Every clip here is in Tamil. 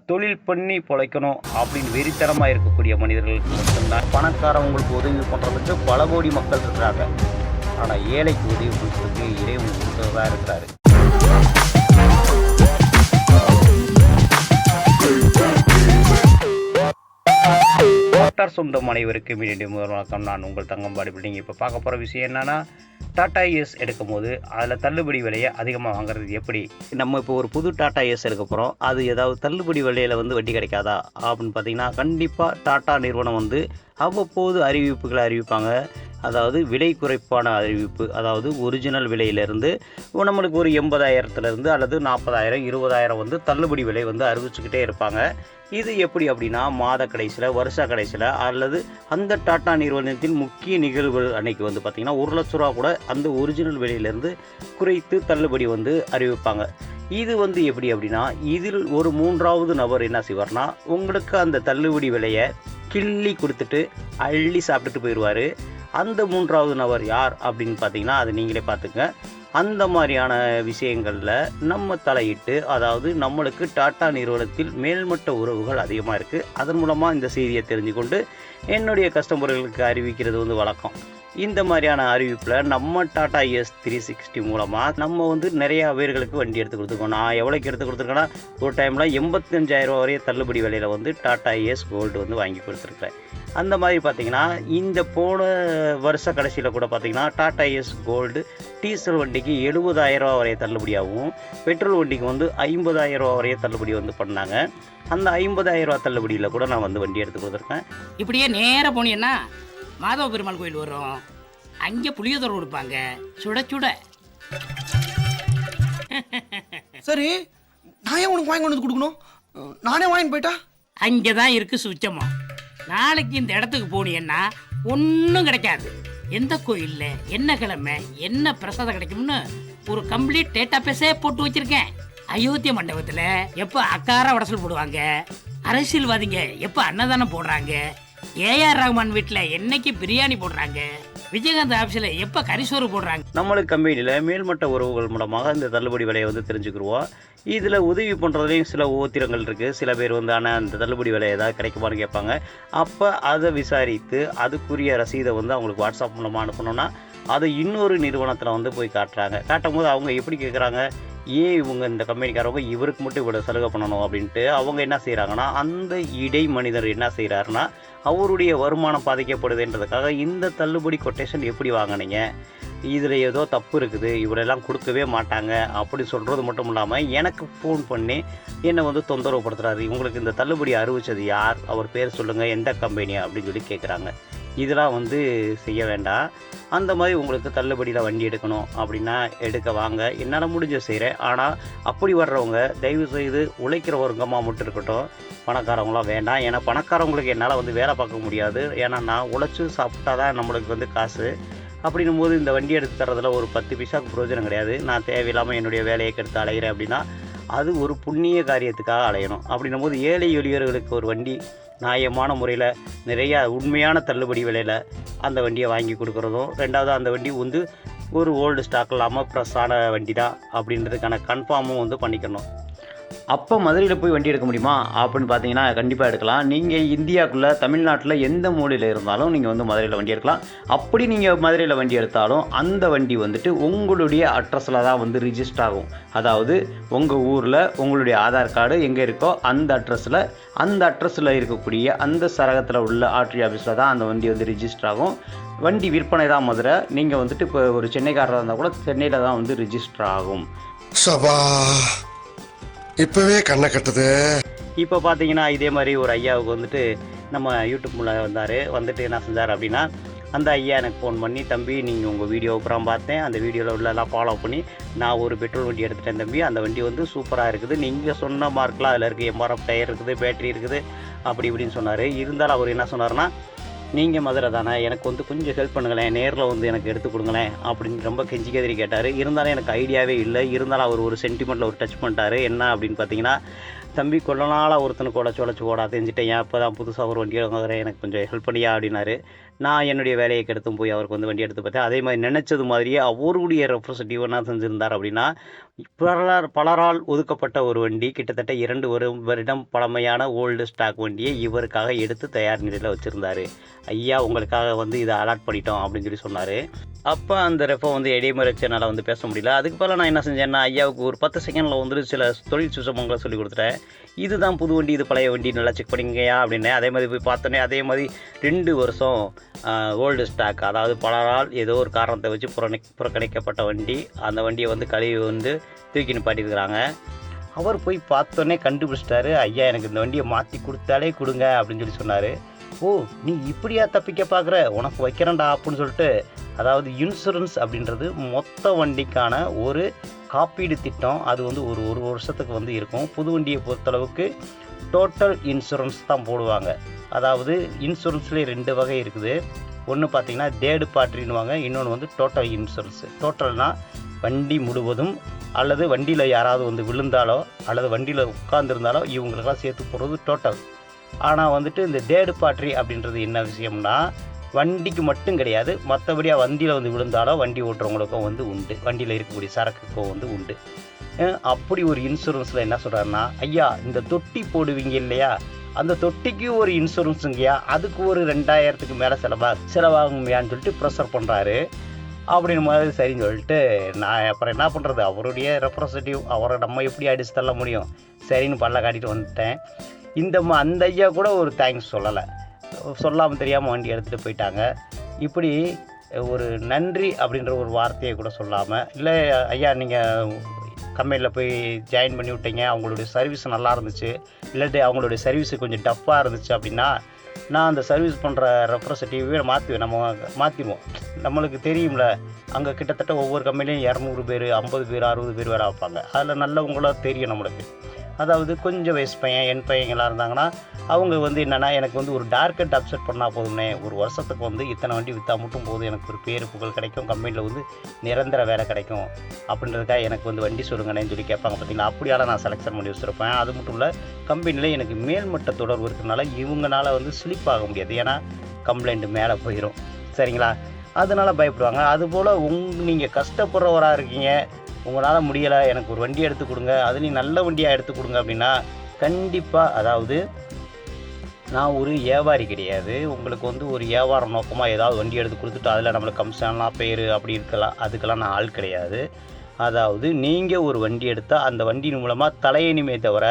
தொழில் பண்ணி பொழைக்கணும் அப்படின்னு வெறித்தனமாக இருக்கக்கூடிய மனிதர்களுக்கு மட்டும்தான் பணக்காரவங்களுக்கு உதவி பண்ணுறதுக்கு பல கோடி மக்கள் இருக்கிறாங்க. ஆனால் ஏழைக்கு உதவி பண்ணுறதுக்கு இறைவன் கொடுத்ததா இருக்கிறாரு. டாக்டர் சொந்தம் அனைவருக்கும் மீண்டும் வணக்கம். நான் உங்கள் தங்கம்பாடி பில்டிங். இப்போ பார்க்க போகிற விஷயம் என்னென்னா, டாடா ஏஸ் எடுக்கும் போது அதில் தள்ளுபடி விலையை அதிகமாக வாங்குறது எப்படி. நம்ம இப்போ ஒரு புது டாடா ஏஸ் எடுக்க போகிறோம், அது ஏதாவது தள்ளுபடி விலையில் வட்டி கிடைக்காதா அப்படின்னு பார்த்தீங்கன்னா, கண்டிப்பாக டாடா நிறுவனம் அவ்வப்போது அறிவிப்புகளை அறிவிப்பாங்க. அதாவது விலை குறைப்பான அறிவிப்பு, அதாவது ஒரிஜினல் விலையிலேருந்து நம்மளுக்கு ஒரு 80,000 அல்லது 40,000 20,000 தள்ளுபடி விலை அறிவிச்சுக்கிட்டே இருப்பாங்க. இது எப்படி அப்படின்னா, மாத கடைசியில், வருஷ கடைசியில் அல்லது அந்த டாடா நிறுவனத்தின் முக்கிய நிகழ்வுகள் அன்னைக்கு பார்த்திங்கன்னா 1 லட்ச ரூபா கூட அந்த ஒரிஜினல் விலையிலேருந்து குறைத்து தள்ளுபடி அறிவிப்பாங்க. இது எப்படி அப்படின்னா, இதில் ஒரு 3வது நபர் என்ன செய்வார்னா, உங்களுக்கு அந்த தள்ளுபடி விலையை கிள்ளி கொடுத்துட்டு அள்ளி சாப்பிட்டுட்டு போயிடுவார். அந்த 3வது நபர் யார் அப்படின்னு பார்த்தீங்கன்னா, அது நீங்களே பார்த்துங்க. அந்த மாதிரியான விஷயங்களில் நம்ம தலையிட்டு, அதாவது நம்மளுக்கு டாடா நிறுவனத்தில் மேல்மட்ட உறவுகள் அதிகமாக இருக்குது. அதன் மூலமாக இந்த செய்தியை தெரிஞ்சுக்கொண்டு என்னுடைய கஸ்டமர்களுக்கு அறிவிக்கிறது வழக்கம். இந்த மாதிரியான அறிவிப்பில் நம்ம டாடா ஏஸ் 360 மூலமாக நம்ம நிறையா பேர்களுக்கு வண்டி எடுத்து கொடுத்துருக்கோம். நான் எவ்வளோக்கு எடுத்து கொடுத்துருக்கேன்னா, ஒரு டைமில் 85,000 வரைய தள்ளுபடி விலையில் டாடா ஏஸ் கோல்டு வாங்கி கொடுத்துருக்கேன். அந்த மாதிரி பார்த்திங்கன்னா, இந்த போன வருஷ கடைசியில் கூட பார்த்திங்கன்னா டாடா ஏஸ் கோல்டு டீசல் வண்டிக்கு 70,000 வரைய தள்ளுபடியாகவும், பெட்ரோல் வண்டிக்கு 50,000 வரைய தள்ளுபடி பண்ணாங்க. அந்த 50,000 தள்ளுபடியில் கூட நான் வண்டி எடுத்து கொடுத்துருக்கேன். இப்படியே நேராக போனீங்கன்னா மாதவ பெருமாள் கோயில் வரும். அங்கே புளியோதரை கொடுப்பாங்க, சுட சுட. சரி, நான் ஏன் உனக்கு வாங்கி கொண்டு கொடுக்கணும்? நானே வாங்கிட்டு போயிட்டா? அங்கே தான் இருக்குது சுச்சமாக. நாளைக்கு இந்த இடத்துக்கு போனீங்கன்னா ஒன்றும் கிடைக்காது. எந்த கோயிலில் என்ன கிழமை என்ன பிரசாதம் கிடைக்கும்னு ஒரு கம்ப்ளீட் டேட்டா பேஸே போட்டு வச்சிருக்கேன். அயோத்திய மண்டபத்தில் எப்போ அக்கார உடசல் போடுவாங்க, அரசியல்வாதிங்க எப்போ அன்னதானம் போடுறாங்க, ஏஆர் ரஹ்மான் வீட்டில் என்னைக்கு பிரியாணி போடுறாங்க, விஜயகாந்த் ஆஃபீஸில் எப்போ கரிசோறு போடுறாங்க. நம்மளுக்கு கம்பெனியில் மேல்மட்ட உறவுகள் மூலமாக இந்த தள்ளுபடி விலையை தெரிஞ்சுக்கிடுவோம். இதில் உதவி பண்ணுறதுலேயும் சில ஓத்திரங்கள் இருக்குது. சில பேர் ஆனால் அந்த தள்ளுபடி விலை ஏதாவது கிடைக்குமான்னு கேட்பாங்க. அப்போ அதை விசாரித்து அதுக்குரிய ரசீதை அவங்களுக்கு வாட்ஸ்அப் மூலமாக அனுப்பணுன்னா, அதை இன்னொரு நிறுவனத்தில் போய் காட்டுறாங்க. காட்டும் போது அவங்க எப்படி கேட்குறாங்க, ஏன் இவங்க இந்த கம்பெனிக்காரவங்க இவருக்கு மட்டும் இவ்வளோ சலுகை பண்ணணும் அப்படின்ட்டு அவங்க என்ன செய்கிறாங்கன்னா, அந்த இடை மனிதர் என்ன செய்கிறாருன்னா, அவருடைய வருமானம் பாதிக்கப்படுதுன்றதுக்காக இந்த தள்ளுபடி கொட்டேஷன் எப்படி வாங்கினீங்க, இதில் ஏதோ தப்பு இருக்குது, இவரெல்லாம் கொடுக்கவே மாட்டாங்க அப்படி சொல்கிறது மட்டும் இல்லாமல் எனக்கு ஃபோன் பண்ணி என்னை தொந்தரவு படுத்துகிறாரு. இவங்களுக்கு இந்த தள்ளுபடி அறிவித்தது யார், அவர் பேர் சொல்லுங்கள், எந்த கம்பெனி அப்படின்னு சொல்லி கேட்குறாங்க. இதெல்லாம் செய்ய வேண்டாம். அந்த மாதிரி உங்களுக்கு தள்ளுபடியில் வண்டி எடுக்கணும் அப்படின்னா எடுக்க வாங்க, என்னால் முடிஞ்ச செய்கிறேன். ஆனால் அப்படி வர்றவங்க தயவுசெய்து உழைக்கிற வர்க்கமாக மட்டும் இருக்கட்டும், பணக்காரவங்களாம் வேண்டாம். ஏன்னா பணக்காரவங்களுக்கு என்னால் வேலை பார்க்க முடியாது. ஏன்னா நான் உழைச்சி சாப்பிட்டா தான் நம்மளுக்கு காசு. அப்படின்னும் போது இந்த வண்டி எடுத்து தரதில் ஒரு 10 பைசாவுக்கு பிரயோஜனம் கிடையாது. நான் தேவையில்லாமல் என்னுடைய வேலையை கெடுத்து அலைகிறேன் அப்படின்னா அது ஒரு புண்ணிய காரியத்துக்காக அலையணும். அப்படின்னும் போது ஏழை எளியவர்களுக்கு ஒரு வண்டி நியாயமான முறையில் நிறையா உண்மையான தள்ளுபடி விலையில் அந்த வண்டியை வாங்கி கொடுக்குறதும், ரெண்டாவது அந்த வண்டி ஒரு ஓல்டு ஸ்டாக் இல்லாமல் ப்ரெஸ்ஸான வண்டி தான் அப்படின்றதுக்கான கன்ஃபார்மும் பண்ணிக்கணும். அப்போ மதுரையில் போய் வண்டி எடுக்க முடியுமா அப்படின்னு பார்த்தீங்கன்னா, கண்டிப்பாக எடுக்கலாம். நீங்கள் இந்தியாவுக்குள்ளே தமிழ்நாட்டில் எந்த மூலையில் இருந்தாலும் நீங்கள் மதுரையில் வண்டி எடுக்கலாம். அப்படி நீங்கள் மதுரையில் வண்டி எடுத்தாலும் அந்த வண்டி உங்களுடைய அட்ரஸில் தான் ரிஜிஸ்டர் ஆகும். அதாவது உங்கள் ஊரில் உங்களுடைய ஆதார் கார்டு எங்கே இருக்கோ அந்த அட்ரஸில் இருக்கக்கூடிய அந்த சரகத்தில் உள்ள ஆர்டி ஆஃபீஸில் தான் அந்த வண்டி ரிஜிஸ்டர் ஆகும். வண்டி விற்பனை தான் மதுரை. நீங்கள் இப்போ ஒரு சென்னைக்காரராக இருந்தால் கூட சென்னையில் தான் ரிஜிஸ்டர் ஆகும். சபா, இப்பவே கண்ணை கட்டுது. இப்போ பார்த்தீங்கன்னா, இதே மாதிரி ஒரு ஐயாவுக்கு நம்ம யூடியூப் மூலம் வந்துட்டு என்ன செஞ்சார் அப்படின்னா, அந்த ஐயா எனக்கு ஃபோன் பண்ணி, தம்பி நீங்கள் உங்கள் வீடியோ அப்புறம் பார்த்தேன், அந்த வீடியோவில் உள்ளெல்லாம் ஃபாலோ பண்ணி நான் ஒரு பெட்ரோல் வண்டி எடுத்துட்டேன் தம்பி, அந்த வண்டி சூப்பராக இருக்குது, நீங்கள் சொன்ன மார்க்கெலாம் அதில் இருக்குது, MRF டயர் இருக்குது, பேட்டரி இருக்குது அப்படி இப்படின்னு சொன்னார். இருந்தாலும் அவர் என்ன சொன்னார்னா, நீங்கள் மதுரை தானே, எனக்கு கொஞ்சம் ஹெல்ப் பண்ணுங்களேன், நேரில் எனக்கு எடுத்து கொடுங்களேன் அப்படின்னு ரொம்ப கெஞ்சி கதிரி கேட்டார். இருந்தாலும் எனக்கு ஐடியாவே இல்லை. இருந்தாலும் அவர் ஒரு சென்டிமெண்ட்டில் ஒரு டச் பண்ணிட்டார். என்ன அப்படின்னு பார்த்தீங்கன்னா, தம்பி கொஞ்ச நாளாக ஒருத்தனுக்கு உடச்சி ஓட தெரிஞ்சுட்டேன், ஏன் இப்போ தான் புதுசாக ஒரு வண்டி வாங்குறேன், எனக்கு கொஞ்சம் ஹெல்ப் பண்ணியா அப்படின்னாரு. நான் என்னுடைய வேலையை கெடுத்தும் போய் அவருக்கு வந்து வண்டி எடுத்து பார்த்தேன். அதே மாதிரி நினச்சது மாதிரியே அவருடைய ரெப்ரசன்டேட்டிவ் என்ன செஞ்சுருந்தார் அப்படின்னா, பலரால் ஒதுக்கப்பட்ட ஒரு வண்டி, கிட்டத்தட்ட 2 வருடம் பழமையான ஓல்டு ஸ்டாக் வண்டியை இவருக்காக எடுத்து தயார் நிலையில் வச்சுருந்தாரு. ஐயா உங்களுக்காக வந்து இதை அலாட் பண்ணிட்டோம் அப்படின்னு சொல்லி சொன்னார். அப்போ அந்த ரெஃபோ வந்து இடைமறை வச்சனால வந்து பேச முடியல. அதுக்கு பதிலாக நான் என்ன செஞ்சேன்னா, ஐயாவுக்கு ஒரு 10 செகண்டில் வந்து சில தொழில் சுசமங்களை சொல்லி கொடுத்துட்டேன். இதுதான் புது வண்டி, இது பழைய வண்டி, நல்லா செக் பண்ணிங்கயா அப்படின்னு. அதே மாதிரி போய் பார்த்தோன்னே அதே மாதிரி 2 வருஷம் ஓல்டு ஸ்டாக், அதாவது பலரால் ஏதோ ஒரு காரணத்தை வச்சு புறக்கணிக்கப்பட்ட வண்டி, அந்த வண்டியை வந்து கழுவி வந்து தூக்கி நிப்பாட்டியிருக்கிறாங்க. அவர் போய் பார்த்தோன்னே கண்டுபிடிச்சிட்டாரு. ஐயா எனக்கு இந்த வண்டியை மாற்றி கொடுத்தாலே கொடுங்க அப்படின்னு சொல்லி சொன்னார். ஓ நீ இப்படியா தப்பிக்க பார்க்குற, உனக்கு வைக்கிறேன்டா அப்படின்னு சொல்லிட்டு, அதாவது இன்சூரன்ஸ் அப்படின்றது மொத்த வண்டிக்கான ஒரு காப்பீடு திட்டம். அது வந்து ஒரு வருஷத்துக்கு வந்து இருக்கும். புது வண்டியை பொறுத்தளவுக்கு டோட்டல் இன்சூரன்ஸ் தான் போடுவாங்க. அதாவது இன்சூரன்ஸ்லேயே 2 வகை இருக்குது. ஒன்று பார்த்தீங்கன்னா தேர்டு பார்ட்டின்னுவாங்க, இன்னொன்று வந்து டோட்டல் இன்சூரன்ஸ். டோட்டல்னால் வண்டி முழுவதும், அல்லது வண்டியில் யாராவது வந்து விழுந்தாலோ அல்லது வண்டியில் உட்கார்ந்துருந்தாலோ இவங்களுக்கெல்லாம் சேர்த்து போடுறது டோட்டல். ஆனால் வந்துட்டு இந்த தேர்டு பார்ட்டி அப்படின்றது என்ன விஷயம்னா, வண்டிக்கு மட்டும் கிடையாது, மற்றபடியாக வண்டியில் வந்து விழுந்தாலோ வண்டி ஓட்டுறவங்களுக்கும் வந்து உண்டு, வண்டியில் இருக்கக்கூடிய சரக்குக்கும் வந்து உண்டு. அப்படி ஒரு இன்சூரன்ஸில் என்ன சொல்கிறாருன்னா, ஐயா இந்த தொட்டி போடுவீங்க இல்லையா, அந்த தொட்டிக்கு ஒரு இன்சூரன்ஸுங்கய்யா, அதுக்கு ஒரு 2000க்கு மேலே செலவாகுங்கயான்னு சொல்லிட்டு ப்ரெஷர் பண்ணுறாரு. அப்படின்னு மாதிரி சரின்னு சொல்லிட்டு நான் அப்புறம் என்ன பண்ணுறது, அவருடைய ரெப்ரசன்டேட்டிவ், அவரை நம்ம எப்படி அடிச்சு தள்ள முடியும், சரின்னு பல்ல காட்டிட்டு வந்துட்டேன். அந்த ஐயா கூட ஒரு தேங்க்ஸ் சொல்லலை, சொல்லாமல் தெரியாமல் வண்டி எடுத்துகிட்டு போயிட்டாங்க. இப்படி ஒரு நன்றி அப்படின்ற ஒரு வார்த்தையை கூட சொல்லாமல், இல்லை ஐயா நீங்கள் கம்பெனியில் போய் ஜாயின் பண்ணி விட்டீங்க, அவங்களுடைய சர்வீஸ் நல்லா இருந்துச்சு, இல்லாட்டி அவங்களுடைய சர்வீஸு கொஞ்சம் டஃப்பாக இருந்துச்சு அப்படின்னா, நான் அந்த சர்வீஸ் பண்ணுற ரெப்ரசன்டேட்டிவே மாற்றிடுவோம். நம்மளுக்கு தெரியும்ல, அங்கே கிட்டத்தட்ட ஒவ்வொரு கம்பெனிலையும் 200 பேர், 50 பேர், 60 பேர் வேலை வைப்பாங்க. அதில் நல்லவங்களாக தெரியும் நம்மளுக்கு. அதாவது கொஞ்சம் வயசு பையன், என் பையங்களாக இருந்தாங்கன்னா, அவங்க வந்து என்னென்னா, எனக்கு வந்து ஒரு டார்கெட் அப்செட் பண்ணால் போதும்னே, ஒரு வருஷத்துக்கு வந்து இத்தனை வண்டி விற்றா மட்டும் போதும், எனக்கு ஒரு பேர் புகழ் கிடைக்கும், கம்பெனியில் வந்து நிரந்தர வேலை கிடைக்கும் அப்படின்றதுக்காக எனக்கு வந்து வண்டி சொல்லுங்கன்னு சொல்லி கேட்பாங்க. பார்த்தீங்கன்னா அப்படியால நான் செலெக்ஷன் பண்ணி வச்சுருப்பேன். அது மட்டும் இல்லை, கம்பெனியில் எனக்கு மேல்மட்ட தொடர்பு இருக்கிறதுனால இவங்களால வந்து ஸ்லிப் ஆக முடியாது, ஏன்னா கம்ப்ளைண்ட்டு மேலே போயிடும். சரிங்களா, அதனால் பயப்படுவாங்க. அதுபோல் நீங்கள் கஷ்டப்படுறவராக இருக்கீங்க, உங்களால் முடியலை, எனக்கு ஒரு வண்டி எடுத்து கொடுங்க, அதுலேயும் நல்ல வண்டியாக எடுத்து கொடுங்க அப்படின்னா, கண்டிப்பாக, அதாவது நான் ஒரு வியாபாரி கிடையாது, உங்களுக்கு வந்து ஒரு வியாபாரம் நோக்கமாக ஏதாவது வண்டி எடுத்து கொடுத்துட்டு அதில் நம்மளுக்கு கமிஷன்லாம் பேர் அப்படி இருக்கலாம், அதுக்கெல்லாம் நான் ஆள் கிடையாது. அதாவது நீங்கள் ஒரு வண்டி எடுத்தால் அந்த வண்டியின் மூலமாக தலையணிமே தவிர,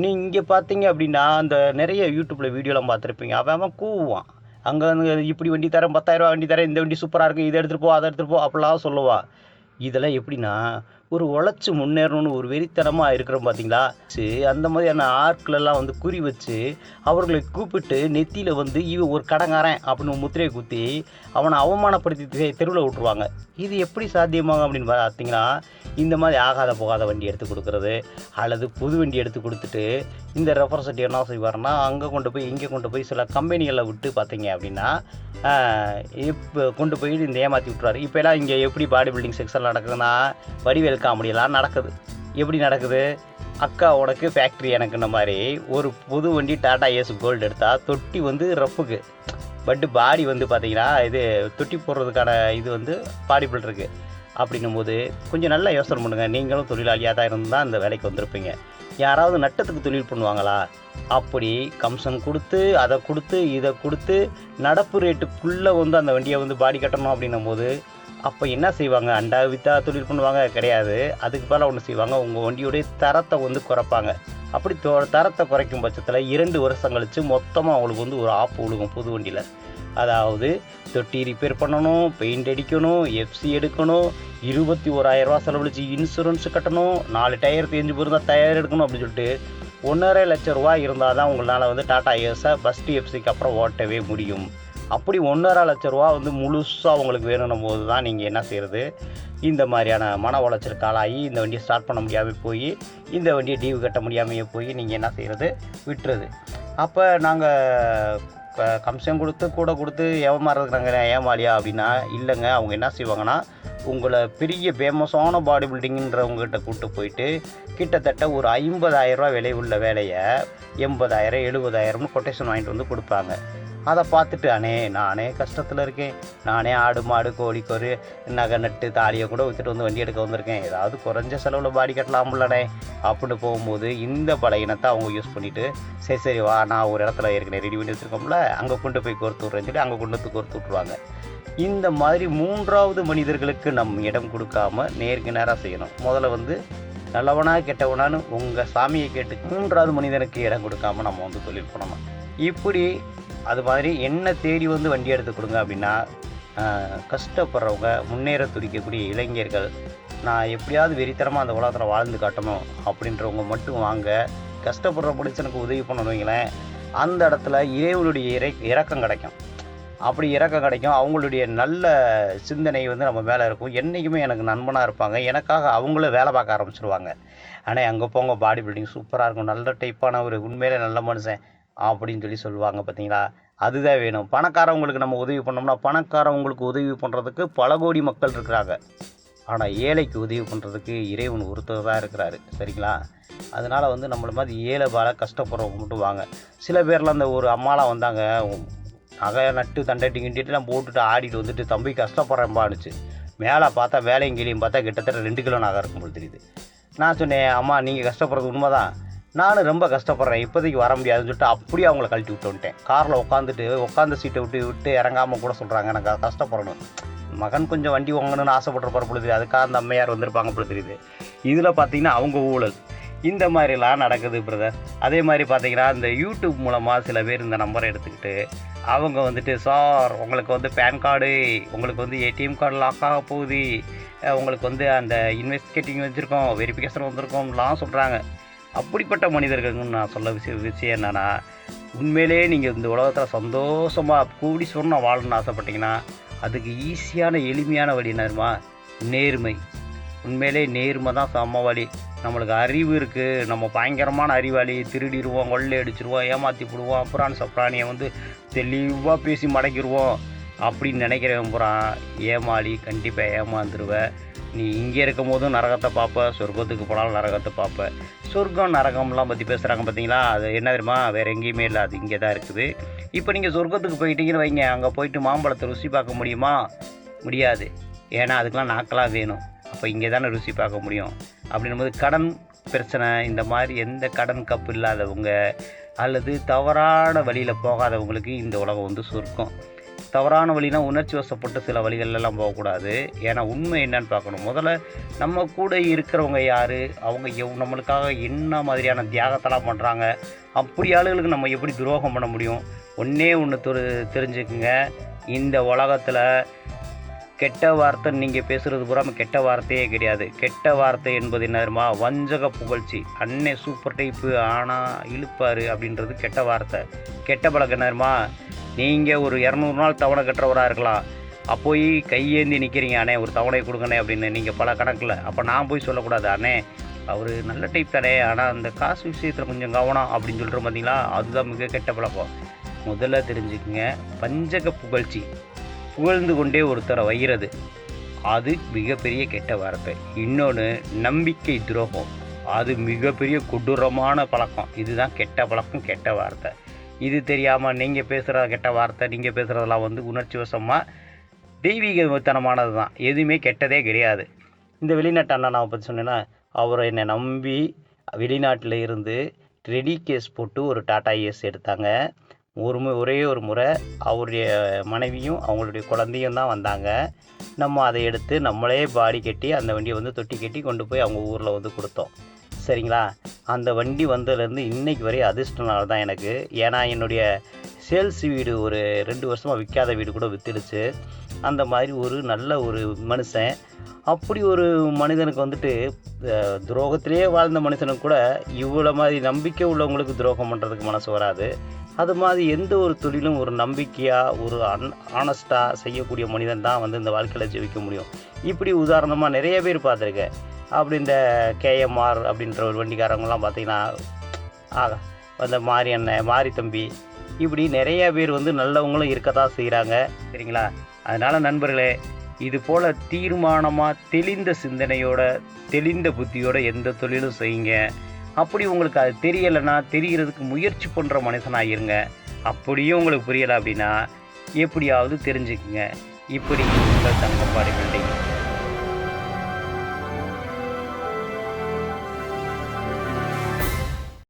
நீங்கள் பார்த்தீங்க அப்படின்னா, அந்த நிறைய யூடியூப்பில் வீடியோலாம் பார்த்துருப்பீங்க, அவன் கூவுவான், அங்கே இப்படி வண்டி தரேன், 10,000 ரூபா வண்டி தரேன், இந்த வண்டி சூப்பராக இருக்குது, இதை எடுத்துகிட்டு போ, அதை எடுத்துகிட்டு போ அப்படிலாம் சொல்லுவாள். இதெல்லாம் எப்படின்னா, ஒரு உழைச்சி முன்னேறணும்னு ஒரு வெறித்தனமாக இருக்கிறோம் பார்த்தீங்களா, அந்த மாதிரியான ஆட்களெல்லாம் வந்து குறி வச்சு அவர்களை கூப்பிட்டு நெத்தியில் வந்து இவன் ஒரு கடங்காரன் அப்படின்னு முத்திரையை குத்தி அவனை அவமானப்படுத்தி தெருவில் விட்டுருவாங்க. இது எப்படி சாத்தியமாகும் அப்படின்னு பார்த்தீங்கன்னா, இந்த மாதிரி ஆகாத போகாத வண்டி எடுத்து கொடுக்குறது, அல்லது புது வண்டி எடுத்து கொடுத்துட்டு இந்த ரெப்ரசன்டேட்டிவ் என்ன செய்வார்னா, அங்கே கொண்டு போய் இங்கே கொண்டு போய் சில கம்பெனிகளில் விட்டு பார்த்தீங்க அப்படின்னா, இப்போ கொண்டு போய் இந்த ஏமாற்றி விட்டுறாரு. இப்போ எல்லாம் இங்கே எப்படி பாடி பில்டிங் செக்ஷன் நடக்குதுன்னா, வடிவேல் காமெடியெல்லாம் நடக்குது. எப்படி நடக்குது, அக்கா உனக்கு ஃபேக்ட்ரி எனக்குன்ன மாதிரி ஒரு புது வண்டி டாடா ஏஸ் கோல்டு எடுத்தால் தொட்டி வந்து ரஃப்புக்கு, பட்டு பாடி வந்து பார்த்திங்கன்னா இது தொட்டி போடுறதுக்கான இது வந்து பாடி பில்டருக்கு. அப்படின்னும் போது கொஞ்சம் நல்லா யோசனை பண்ணுங்கள். நீங்களும் தொழிலாளியாக தான் இருந்தால் அந்த வேலைக்கு வந்திருப்பீங்க. யாராவது நட்டத்துக்கு தொழில் பண்ணுவாங்களா? அப்படி கமிஷன் கொடுத்து அதை கொடுத்து இதை கொடுத்து நடப்பு ரேட்டுக்குள்ளே வந்து அந்த வண்டியை வந்து பாடி கட்டணும் அப்படின்னும் போது அப்போ என்ன செய்வாங்க? அண்டா விற்றா தொழில் பண்ணுவாங்க கிடையாது. அதுக்கு பதிலாக ஒன்று செய்வாங்க, உங்கள் வண்டியோடைய தரத்தை வந்து குறைப்பாங்க. அப்படி தரத்தை குறைக்கும் பட்சத்தில் 2 வருஷம் கழித்து மொத்தமாக அவங்களுக்கு வந்து ஒரு ஆப்பு விழுகும் புது வண்டியில். அதாவது தொட்டி ரிப்பேர் பண்ணணும், பெயிண்ட் அடிக்கணும், எஃப்சி எடுக்கணும், 21,000 ரூபா செலவழிச்சு இன்சூரன்ஸ் கட்டணும், 4 டயர் தேஞ்சு போயிருந்தால் டயர் எடுக்கணும் அப்படின்னு சொல்லிட்டு 1,50,000 லட்சம் ரூபா இருந்தால் தான் உங்களால் வந்து டாடா ஏஸை ஃபஸ்ட்டு எஃப்சிக்கு அப்புறம் ஓட்டவே முடியும். அப்படி 1,50,000 லட்சம் ரூபா வந்து முழுசாக உங்களுக்கு வேணும்னும் போது தான் நீங்கள் என்ன செய்கிறது, இந்த மாதிரியான மன உளைச்சல் காலாகி இந்த வண்டியை ஸ்டார்ட் பண்ண முடியாமல் போய், இந்த வண்டியை டியூ கட்ட முடியாமையே போய் நீங்கள் என்ன செய்கிறது, விட்டுறது. அப்போ நாங்கள் கமிஷன் கொடுத்து கூட கொடுத்து ஏமாறுறதுக்கு நாங்கள் ஏமாளியா அப்படின்னா இல்லைங்க. அவங்க என்ன செய்வாங்கன்னா, உங்களை பெரிய ஃபேமஸான பாடி பில்டிங்கிறவங்ககிட்ட கூப்பிட்டு போயிட்டு கிட்டத்தட்ட ஒரு 50,000 ரூபா விலை உள்ள வேலையை 80,000 70,000னு கொட்டேஷன் வாங்கிட்டு வந்து கொடுப்பாங்க. அதை பார்த்துட்டு நானே கஷ்டத்தில் இருக்கேன், நானே ஆடு மாடு கோழி கொரு நகை நட்டு தாலியை கூட விற்றுட்டு வந்து வண்டி எடுக்க வந்திருக்கேன், ஏதாவது குறைஞ்ச செலவில் பாடி கட்டலாம்லடே அப்படின்னு போகும்போது இந்த பலகீனத்தை அவங்க யூஸ் பண்ணிவிட்டு சரி வா நான் ஒரு இடத்துல ஏற்கனவே ரெடி பண்ணி வச்சுருக்கோம்ல அங்கே கொண்டு போய் கோர்த்து விட்றேன்னு சொல்லி அங்கே கொண்டு வந்து கோர்த்து விட்ருவாங்க. இந்த மாதிரி மூன்றாவது மனிதர்களுக்கு நம்ம இடம் கொடுக்காம நேருக்கு நேராக செய்யணும். முதல்ல வந்து நல்லவனா கெட்டவனான்னு உங்கள் சாமியை கேட்டு மூன்றாவது மனிதனுக்கு இடம் கொடுக்காம நம்ம வந்து தொழில் பண்ணணும். இப்படி அது மாதிரி என்ன தேடி வந்து வண்டி எடுத்து கொடுங்க அப்படின்னா கஷ்டப்படுறவங்க, முன்னேற துடிக்கக்கூடிய இளைஞர்கள், நான் எப்படியாவது வெறித்தனமாக அந்த உலகத்தில் வாழ்ந்து காட்டணும் அப்படின்றவங்க மட்டும் வாங்க. கஷ்டப்படுற மனுஷனுக்கு உதவி பண்ணணும் வைங்களேன், அந்த இடத்துல இறைவனுடைய இரக்கம் கிடைக்கும். அப்படி இரக்கம் கிடைக்கும். அவங்களுடைய நல்ல சிந்தனை வந்து நம்ம மேலே இருக்கும். என்றைக்குமே எனக்கு நண்பனாக இருப்பாங்க, எனக்காக அவங்களும் வேலை பார்க்க ஆரம்பிச்சிருவாங்க. ஆனால் அங்கே போங்க பாடி பில்டிங் சூப்பராக இருக்கும், நல்ல டைப்பான ஒரு உண்மையிலே நல்ல மனுஷன் அப்படின்னு சொல்லி சொல்லுவாங்க. பார்த்தீங்களா, அதுதான் வேணும். பணக்காரவங்களுக்கு நம்ம உதவி பண்ணோம்னா பணக்காரவங்களுக்கு உதவி பண்ணுறதுக்கு பல கோடி மக்கள் இருக்கிறாங்க. ஆனால் ஏழைக்கு உதவி பண்ணுறதுக்கு இறைவன் ஒருத்தர் தான் இருக்கிறாரு. சரிங்களா, அதனால் வந்து நம்மள மாதிரி ஏழை பால கஷ்டப்படுறவங்க மட்டும் வாங்க. சில பேரில் அந்த ஒரு அம்மாலாம் வந்தாங்க, நகை நட்டு தண்டட்டி கிண்டிட்டுலாம் போட்டுட்டு ஆடிட்டு வந்துட்டு தம்பி கஷ்டப்படுறேன்பானுச்சு. மேலே பார்த்தா வேலையும் கீழையும் பார்த்தா கிட்டத்தட்ட 2 கிலோ நகை இருக்கும்போது தெரியுது. நான் சொன்னேன், அம்மா நீங்கள் கஷ்டப்படுறது உண்மை தான், நானும் ரொம்ப கஷ்டப்படுறேன், இப்போதைக்கு வர முடியாதுன்னு சொல்லிட்டு அப்படியே அவங்கள கழட்டி விட்டு வந்துட்டேன். காரில் உட்காந்த சீட்டை விட்டு இறங்காமல் கூட சொல்கிறாங்க எனக்கு கஷ்டப்படணும். மகன் கொஞ்சம் வண்டி வாங்கணும்னு ஆசைப்படுற பொழுது அதுக்காக அந்த அம்மையார் வந்திருப்பாங்க போல தெரியுது. இதில் பார்த்தீங்கன்னா அவங்க ஊழல் இந்த மாதிரிலாம் நடக்குது பிரதர். அதே மாதிரி பார்த்தீங்கன்னா இந்த யூடியூப் மூலமாக சில பேர் இந்த நம்பரை எடுத்துக்கிட்டு அவங்க வந்துட்டு, சார் உங்களுக்கு வந்து பேன் கார்டு, உங்களுக்கு வந்து ஏடிஎம் கார்டு லாக் ஆக போகுது, உங்களுக்கு வந்து அந்த இன்வெஸ்டிகேட்டிங் வச்சுருக்கோம், வெரிஃபிகேஷன் வந்திருக்கோம்லாம் சொல்கிறாங்க. அப்படிப்பட்ட மனிதர்களுக்கு நான் சொல்ல விஷயம் என்னென்னா, உண்மையிலே நீங்கள் இந்த உலகத்தில் சந்தோஷமாக கோடீஸ்வரனாக வாழணும்னு ஆசைப்பட்டீங்கன்னா அதுக்கு ஈஸியான எளிமையான வழி என்னதுமா, நேர்மை. உண்மையிலே நேர்மை தான் சம வழி. நம்மளுக்கு அறிவு இருக்குது, நம்ம பயங்கரமான அறிவாளி, திருடிடுவோம், கொள்ளை அடிச்சிடுவோம், ஏமாற்றி போடுவோம், அப்புறம் சப்ராணியை வந்து தெளிவாக பேசி மடக்கிடுவோம் அப்படின்னு நினைக்கிறவன் பூரா ஏமாளி. கண்டிப்பாக ஏமாந்துருவேன். நீ இங்கே இருக்கும் போதும் நரகத்தை பார்ப்ப, சொர்க்கத்துக்கு போனாலும் நரகத்தை பார்ப்ப. சொர்க்கம் நரகம்லாம் பற்றி பேசுகிறாங்க பார்த்தீங்களா, அது என்ன தெரியுமா, வேறு எங்கேயுமே இல்லை, அது இங்கே தான் இருக்குது. இப்போ நீங்கள் சொர்க்கத்துக்கு போயிட்டீங்கன்னு வைங்க, அங்கே போயிட்டு மாம்பழத்தை ருசி பார்க்க முடியுமா? முடியாது. ஏன்னா அதுக்கெலாம் நாக்கெல்லாம் வேணும். அப்போ இங்கே தானே ருசி பார்க்க முடியும். அப்படின்னும்போது கடன் பிரச்சனை, இந்த மாதிரி எந்த கடன் கப்பு இல்லாதவங்க அல்லது தவறான வழியில் போகாதவங்களுக்கு இந்த உலகம் வந்து சொர்க்கம். தவறான வழினா உணர்ச்சி வசப்பட்டு சில வழிகளெல்லாம் போகக்கூடாது. ஏன்னா உண்மை என்னன்னு பார்க்கணும். முதல்ல நம்ம கூட இருக்கிறவங்க யார், அவங்க நம்மளுக்காக என்ன மாதிரியான தியாகத்தெல்லாம் பண்ணுறாங்க, அப்படி ஆளுகளுக்கு நம்ம எப்படி துரோகம் பண்ண முடியும்? ஒன்றே ஒன்று தெரிஞ்சுக்குங்க, இந்த உலகத்தில் கெட்ட வார்த்தை நீங்கள் பேசுகிறது பூரா கெட்ட வார்த்தையே கிடையாது. கெட்ட வார்த்தை என்பது என்னதுமா, வஞ்சக புகழ்ச்சி. அண்ணே சூப்பர் டைப்பு ஆனால் இழுப்பார் அப்படின்றது கெட்ட வார்த்தை. கெட்ட பழக்கம் என்னதுமா, நீங்கள் ஒரு 200 நாள் தவணை கட்டுறவராக இருக்கலாம், அப்போய் கையேந்தி நிற்கிறீங்க, அண்ணே ஒரு தவணை கொடுங்கண்ணே அப்படின்னு நீங்கள் பல கணக்கில். அப்போ நான் போய் சொல்லக்கூடாது, அண்ணே அவர் நல்ல டைப் தானே ஆனால் அந்த காசு விஷயத்தில் கொஞ்சம் கவனம் அப்படின்னு சொல்கிற பார்த்தீங்களா, அதுதான் மிக கெட்ட பழக்கம். முதல்ல தெரிஞ்சுக்குங்க, வஞ்சக புகழ்ச்சி, புகழ்ந்து கொண்டே ஒருத்தரை வைகிறது, அது மிகப்பெரிய கெட்ட வார்த்தை. இன்னொன்று நம்பிக்கை துரோகம், அது மிகப்பெரிய கொடூரமான பழக்கம். இதுதான் கெட்ட பழக்கம், கெட்ட வார்த்தை. இது தெரியாமல் நீங்கள் பேசுகிற கெட்ட வார்த்தை, நீங்கள் பேசுகிறதெல்லாம் வந்து உணர்ச்சி வசமாக தெய்வீகத்தனமானது தான், எதுவுமே கெட்டதே கிடையாது. இந்த வெளிநாட்டு அண்ணனை பற்றி சொன்னேன்னா, அவரை என்னை நம்பி வெளிநாட்டில் இருந்து ரெடி கேஸ் போட்டு ஒரு டாடா ஏஸ் எடுத்தாங்க. ஒரே ஒரு முறை அவருடைய மனைவியும் அவங்களுடைய குழந்தையும் தான் வந்தாங்க. நம்ம அதை எடுத்து நம்மளே பாடி கட்டி அந்த வண்டியை வந்து தொட்டி கட்டி கொண்டு போய் அவங்க ஊரில் வந்து கொடுத்தோம். சரிங்களா, அந்த வண்டி வந்ததுலேருந்து இன்றைக்கு வரை அதிர்ஷ்ட நாள் தான் எனக்கு. ஏன்னா என்னுடைய சேல்ஸ் வீடு ஒரு 2 வருஷமாக விற்காத வீடு கூட விற்றுடுச்சு. அந்த மாதிரி ஒரு நல்ல ஒரு மனுஷன். அப்படி ஒரு மனிதனுக்கு வந்துட்டு துரோகத்திலே வாழ்ந்த மனுஷனுக்கு கூட இவ்வளோ மாதிரி நம்பிக்கை உள்ளவங்களுக்கு துரோகம் பண்ணுறதுக்கு மனசு வராது. அது மாதிரி எந்த ஒரு தொழிலும் ஒரு நம்பிக்கையாக ஒரு ஆனஸ்ட்டாக செய்யக்கூடிய மனிதன் தான் வந்து இந்த வாழ்க்கையில் ஜெயிக்க முடியும். இப்படி உதாரணமாக நிறைய பேர் பார்த்துருக்கேன். அப்படி இந்த கேஎம்ஆர் அப்படின்ற ஒரு வண்டிக்காரங்களாம் பார்த்திங்கன்னா, அந்த மாரி அண்ணன், மாரி தம்பி, இப்படி நிறைய பேர் வந்து நல்லவங்களும் இருக்கத்தான் செய்கிறாங்க. சரிங்களா, அதனால் நண்பர்களே, இது போல் தீர்மானமாக தெளிந்த சிந்தனையோட தெளிந்த புத்தியோட எந்த தொழிலும் செய்யுங்க. அப்படி உங்களுக்கு அது தெரியலைன்னா தெரிகிறதுக்கு முயற்சி பண்ணுற மனுஷனாக இருங்க. அப்படியும் உங்களுக்கு புரியலை அப்படின்னா எப்படியாவது தெரிஞ்சுக்குங்க. இப்படி உங்கள் தங்கப்பாடு பில்டிங்.